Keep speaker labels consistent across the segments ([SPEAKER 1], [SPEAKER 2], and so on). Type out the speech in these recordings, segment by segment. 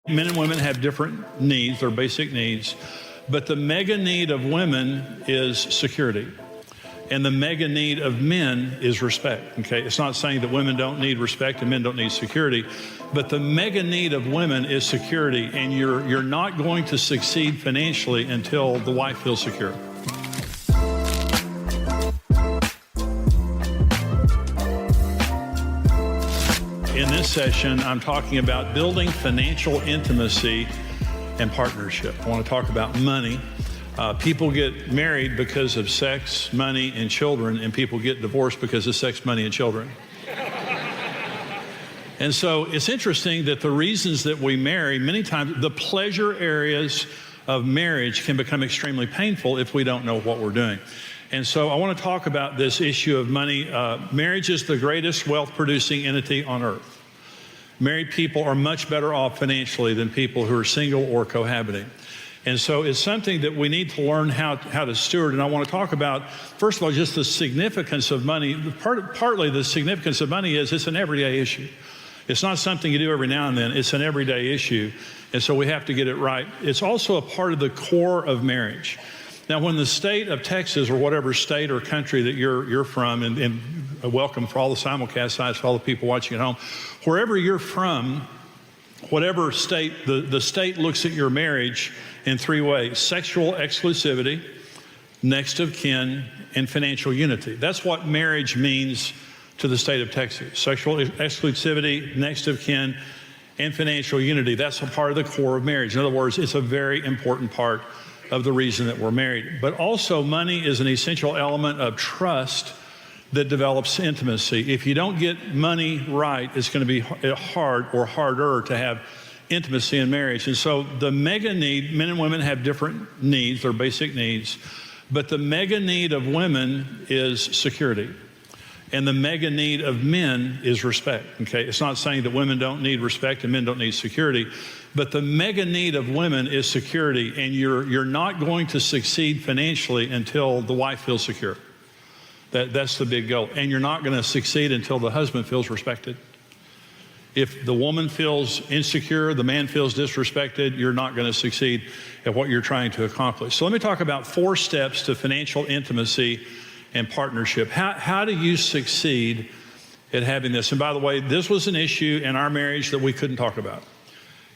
[SPEAKER 1] Men and women have different needs, their basic needs, but the mega need of women is security. And the mega need of men is respect, okay? It's not saying that women don't need respect and men don't need security, but the mega need of women is security, and you're not going to succeed financially until the wife feels secure. In this session, I'm talking about building financial intimacy and partnership. I want to talk about money. People get married because of sex, money, and children, and people get divorced because of sex, money, and children. And so it's interesting that the reasons that we marry, many times the pleasure areas of marriage can become extremely painful if we don't know what we're doing. And so I want to talk about this issue of money. Marriage is the greatest wealth-producing entity on earth. Married people are much better off financially than people who are single or cohabiting. And so it's something that we need to learn how to steward. And I want to talk about, first of all, just the significance of money. Partly the significance of money is it's an everyday issue. It's not something you do every now and then. It's an everyday issue. And so we have to get it right. It's also a part of the core of marriage. Now, when the state of Texas, or whatever state or country that you're from, and welcome for all the simulcast sites, for all the people watching at home, wherever you're from, whatever state, the state looks at your marriage in three ways: sexual exclusivity, next of kin, and financial unity. That's what marriage means to the state of Texas. Sexual exclusivity, next of kin, and financial unity. That's a part of the core of marriage. In other words, it's a very important part of the reason that we're married. But also, money is an essential element of trust that develops intimacy. If you don't get money right, it's going to be hard or harder to have intimacy in marriage. And so the mega need, men and women have different needs, their basic needs, but the mega need of women is security. And the mega need of men is respect, okay? It's not saying that women don't need respect and men don't need security, but the mega need of women is security, and you're not going to succeed financially until the wife feels secure. That's the big goal. And you're not going to succeed until the husband feels respected. If the woman feels insecure, the man feels disrespected, you're not going to succeed at what you're trying to accomplish. So let me talk about 4 steps to financial intimacy and partnership. How do you succeed at having this? And by the way, this was an issue in our marriage that we couldn't talk about.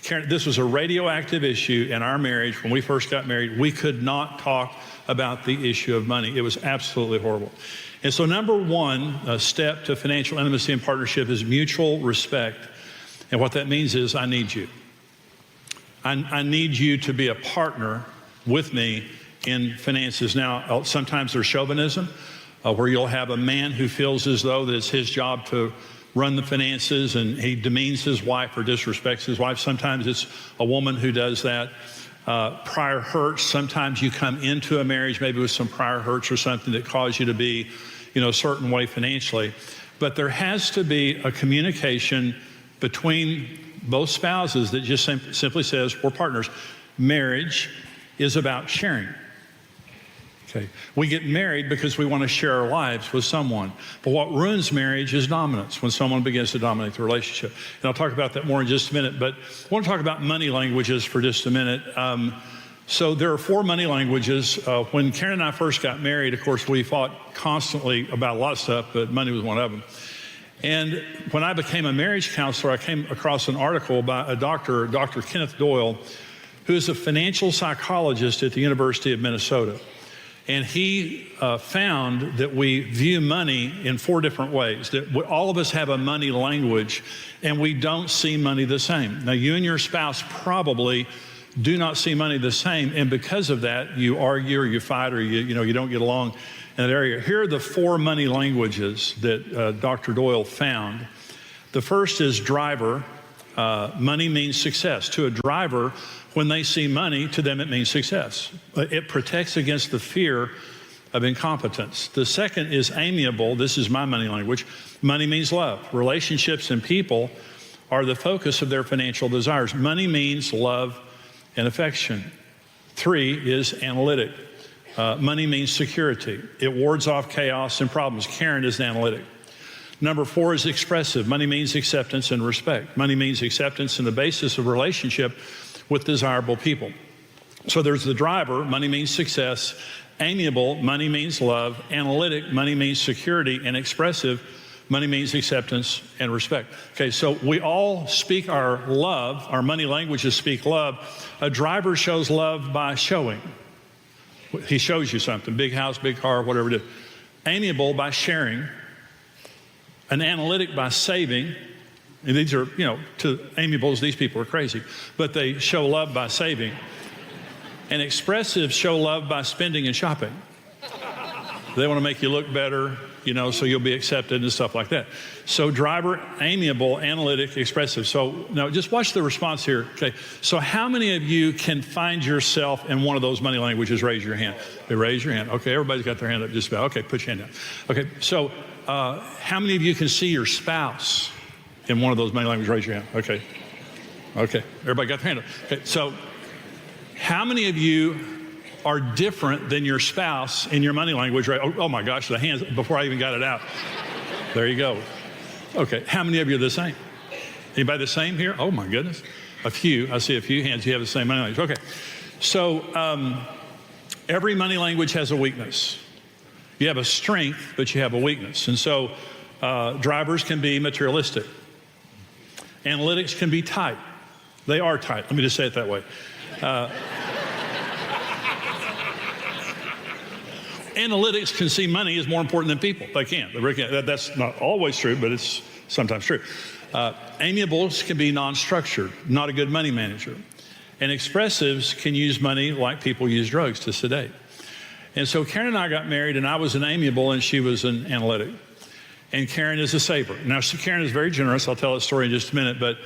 [SPEAKER 1] Karen, this was a radioactive issue in our marriage. When we first got married, we could not talk about the issue of money. It was absolutely horrible. And so number 1 step to financial intimacy and partnership is mutual respect. And what that means is I need you. I need you to be a partner with me in finances. Now, sometimes there's chauvinism, where you'll have a man who feels as though that it's his job to run the finances, and he demeans his wife or disrespects his wife. Sometimes it's a woman who does that. Prior hurts. Sometimes you come into a marriage maybe with some prior hurts or something that caused you to be, a certain way financially. But there has to be a communication between both spouses that just simply says, we're partners. Marriage is about sharing. Okay. We get married because we want to share our lives with someone. But what ruins marriage is dominance, when someone begins to dominate the relationship. And I'll talk about that more in just a minute, but I want to talk about money languages for just a minute. So there are 4 money languages. When Karen and I first got married, of course, we fought constantly about a lot of stuff, but money was one of them. And when I became a marriage counselor, I came across an article by a doctor, Dr. Kenneth Doyle, who is a financial psychologist at the University of Minnesota. And he found that we view money in 4 different ways, that all of us have a money language, and we don't see money the same. Now, you and your spouse probably do not see money the same, and because of that, you argue or you fight or you don't get along in that area. Here are the 4 money languages that Dr. Doyle found. The first is driver. Money means success. To a driver, when they see money, to them it means success. It protects against the fear of incompetence. The second is amiable. This is my money language. Money means love. Relationships and people are the focus of their financial desires. Money means love and affection. 3 is analytic. Money means security. It wards off chaos and problems. Karen is analytic. Number 4 is expressive. Money means acceptance and respect. Money means acceptance and the basis of relationship with desirable people. So there's the driver, money means success. Amiable, money means love. Analytic, money means security. And expressive, money means acceptance and respect. Okay, so we all speak our love. Our money languages speak love. A driver shows love by showing. He shows you something, big house, big car, whatever it is. Amiable by sharing. An analytic by saving. And these are, to amiables, these people are crazy. But they show love by saving. And expressive show love by spending and shopping. They want to make you look better, so you'll be accepted and stuff like that. So driver, amiable, analytic, expressive. So now just watch the response here. Okay. So how many of you can find yourself in one of those money languages? Raise your hand. Okay, raise your hand. Okay, everybody's got their hand up just about. Okay, put your hand down. Okay, so how many of you can see your spouse in one of those money languages? Raise your hand. Okay. Okay, everybody got their hand up. Okay, so how many of you are different than your spouse in your money language, right? Oh my gosh, the hands, before I even got it out. There you go. Okay, how many of you are the same? Anybody the same here? Oh my goodness. A few, I see a few hands, you have the same money language. Okay, so every money language has a weakness. You have a strength, but you have a weakness. And so drivers can be materialistic. Analytics can be tight. They are tight, let me just say it that way. Analytics can see money is more important than people. They can. That's not always true, but it's sometimes true. Amiables can be non-structured, not a good money manager. And expressives can use money like people use drugs to sedate. And so Karen and I got married, and I was an amiable, and she was an analytic. And Karen is a saver. Now, Karen is very generous. I'll tell that story in just a minute, but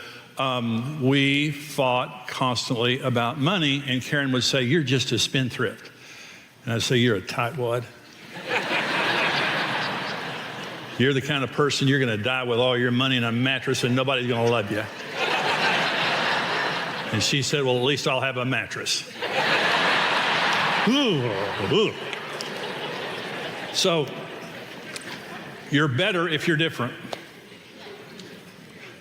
[SPEAKER 1] we fought constantly about money, and Karen would say, "You're just a spendthrift." And I'd say, "You're a tightwad. You're the kind of person you're going to die with all your money in a mattress and nobody's going to love you." And she said, "Well, at least I'll have a mattress." So you're better if you're different.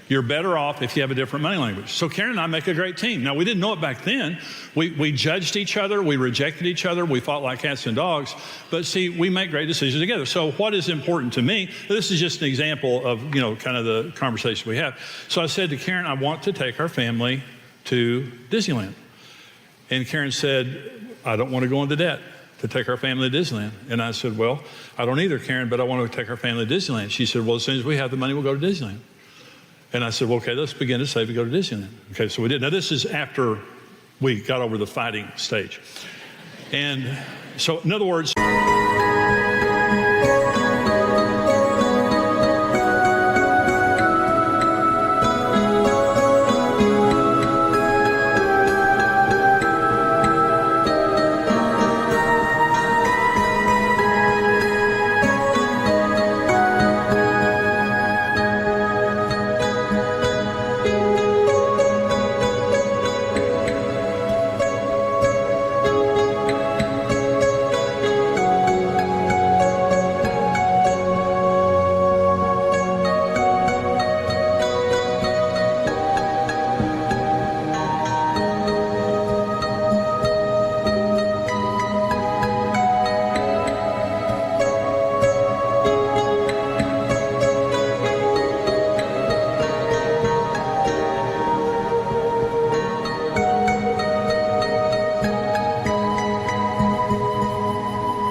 [SPEAKER 1] You're better off if you have a different money language. So Karen and I make a great team. Now, we didn't know it back then. We judged each other. We rejected each other. We fought like cats and dogs. But see, we make great decisions together. So what is important to me, this is just an example of, kind of the conversation we have. So I said to Karen, "I want to take our family to Disneyland." And Karen said, "I don't want to go into debt to take our family to Disneyland." And I said, "Well, I don't either, Karen, but I want to take our family to Disneyland." She said, "Well, as soon as we have the money, we'll go to Disneyland." And I said, "Well, okay, let's begin to save to go to Disneyland." Okay, so we did. Now, this is after we got over the fighting stage. And so, in other words,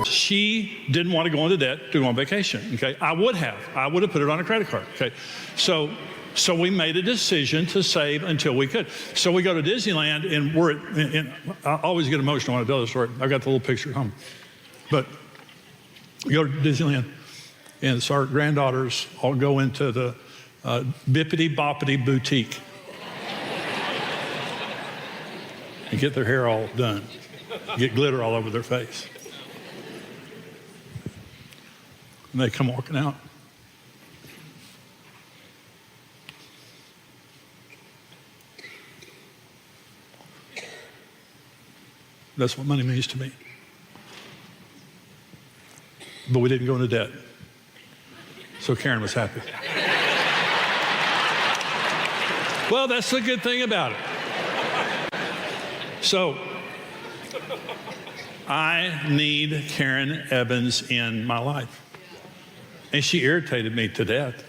[SPEAKER 1] she didn't want to go into debt to go on vacation. Okay, I would have put it on a credit card. Okay, so we made a decision to save until we could. So we go to Disneyland, and I always get emotional when I tell this story. I've got the little picture at home, but we go to Disneyland, and so our granddaughters all go into the Bippity Boppity Boutique and get their hair all done, get glitter all over their face. And they come walking out. That's what money means to me. But we didn't go into debt. So Karen was happy. Well, that's the good thing about it. So I need Karen Evans in my life. And she irritated me to death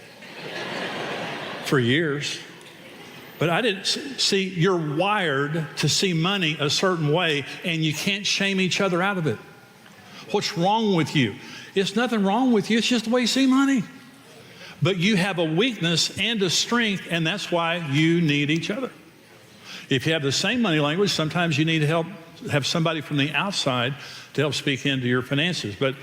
[SPEAKER 1] for years. But I didn't see, you're wired to see money a certain way, and you can't shame each other out of it. What's wrong with you? It's nothing wrong with you. It's just the way you see money. But you have a weakness and a strength, and that's why you need each other. If you have the same money language, sometimes you need to have somebody from the outside to help speak into your finances. But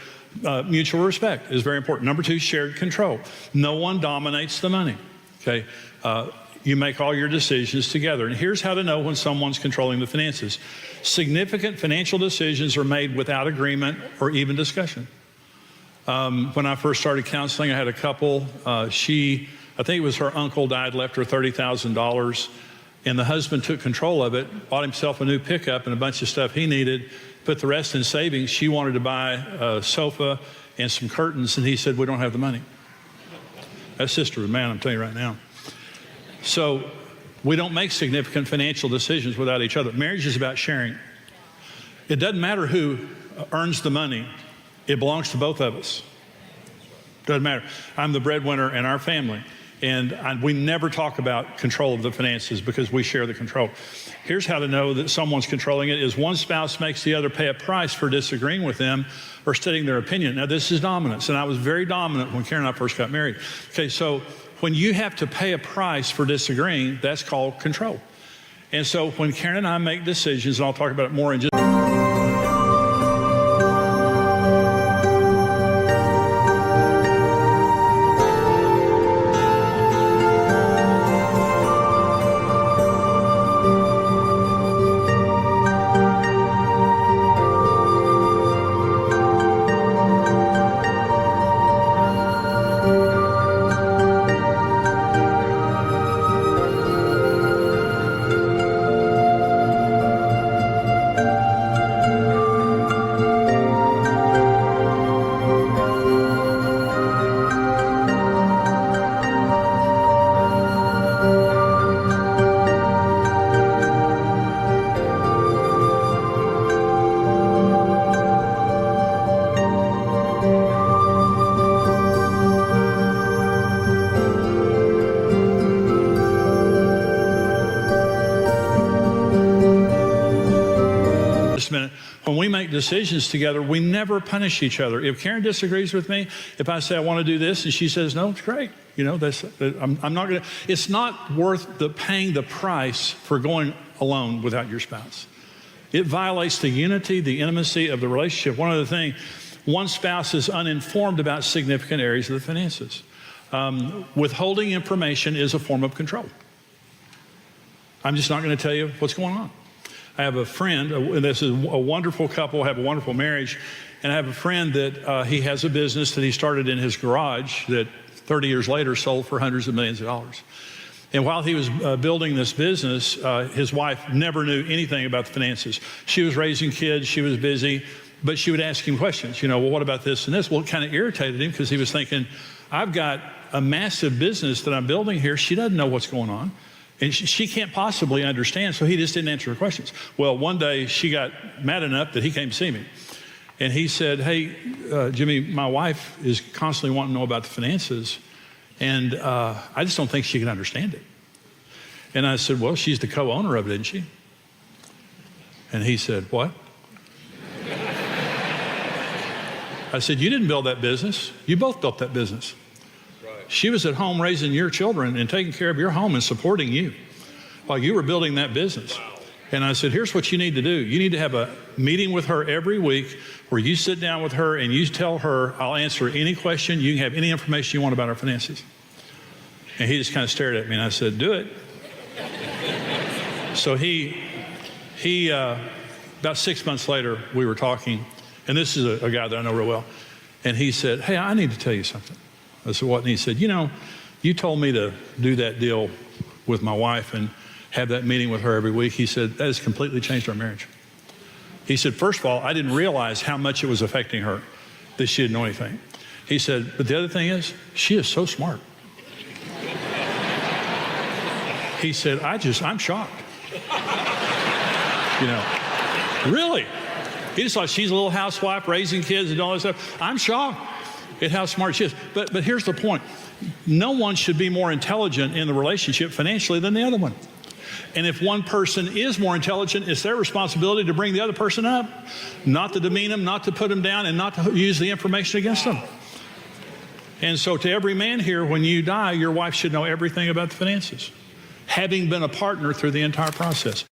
[SPEAKER 1] mutual respect is very important. Number 2, shared control. No one dominates the money. Okay, you make all your decisions together. And here's how to know when someone's controlling the finances. Significant financial decisions are made without agreement or even discussion. When I first started counseling, I had a couple. I think it was her uncle died, left her $30,000. And the husband took control of it, bought himself a new pickup and a bunch of stuff he needed, put the rest in savings. She wanted to buy a sofa and some curtains, and he said, we don't have the money. That's sisterhood, man, I'm telling you right now. So we don't make significant financial decisions without each other. Marriage is about sharing. It doesn't matter who earns the money. It belongs to both of us. Doesn't matter. I'm the breadwinner in our family. And we never talk about control of the finances because we share the control. Here's how to know that someone's controlling it is one spouse makes the other pay a price for disagreeing with them or stating their opinion. Now, this is dominance, and I was very dominant when Karen and I first got married. Okay, so when you have to pay a price for disagreeing, that's called control. And so when Karen and I make decisions, and I'll talk about it more in just when we make decisions together, we never punish each other. If Karen disagrees with me, if I say I want to do this and she says no, it's great. You know, I'm not going to. It's not worth paying the price for going alone without your spouse. It violates the unity, the intimacy of the relationship. One other thing, one spouse is uninformed about significant areas of the finances. Withholding information is a form of control. I'm just not going to tell you what's going on. I have a friend, and this is a wonderful couple, have a wonderful marriage, and I have a friend that he has a business that he started in his garage that 30 years later sold for hundreds of millions of dollars. And while he was building this business, his wife never knew anything about the finances. She was raising kids, she was busy, but she would ask him questions, you know, well, what about this and this? Well, it kind of irritated him because he was thinking, I've got a massive business that I'm building here. She doesn't know what's going on. And she can't possibly understand, so he just didn't answer her questions. Well, one day she got mad enough that he came to see me. And he said, hey, Jimmy, my wife is constantly wanting to know about the finances, and I just don't think she can understand it. And I said, well, she's the co-owner of it, isn't she? And he said, what? I said, you didn't build that business. You both built that business. She was at home raising your children and taking care of your home and supporting you while you were building that business. And I said, here's what you need to do. You need to have a meeting with her every week where you sit down with her and you tell her, I'll answer any question. You can have any information you want about our finances. And he just kind of stared at me and I said, do it. So he about 6 months later, we were talking, and this is a guy that I know real well. And he said, hey, I need to tell you something. I said, what? And he said, you know, you told me to do that deal with my wife and have that meeting with her every week. He said, that has completely changed our marriage. He said, first of all, I didn't realize how much it was affecting her, that she didn't know anything. He said, but the other thing is, she is so smart. He said, I'm shocked. You know, really? He just thought she's a little housewife raising kids and all that stuff. I'm shocked at how smart she is. But here's the point. No one should be more intelligent in the relationship financially than the other one. And if one person is more intelligent, it's their responsibility to bring the other person up, not to demean them, not to put them down, and not to use the information against them. And so to every man here, when you die, your wife should know everything about the finances, having been a partner through the entire process.